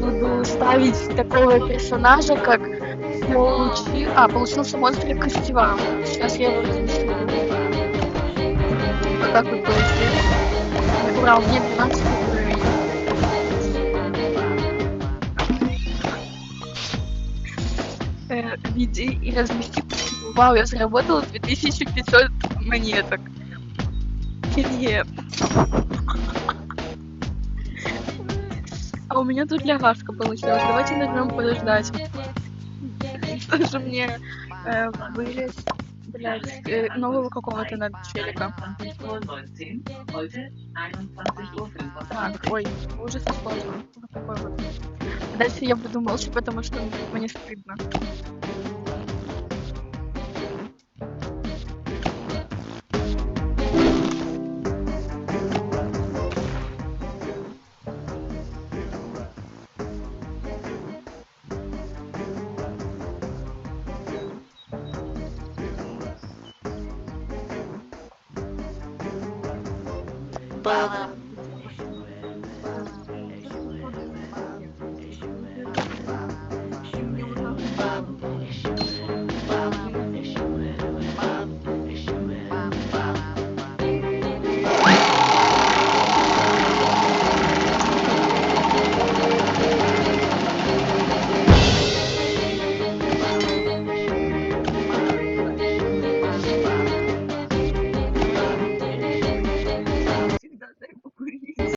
буду ставить такого персонажа, как получился монстр Костева. Сейчас я его размещу. Вот так вот получилось. Ура, у меня 12 уровень. Веди и размести. Вау, я заработала 2500 монеток. А у меня тут лягашка получилась. Давайте нажмем подождать. Что же мне вылез, блядь, нового какого-то надо челика. Так, ой, ужас сложно. Вот такой вот. Дальше я буду молча, потому что мне стыдно. Баба.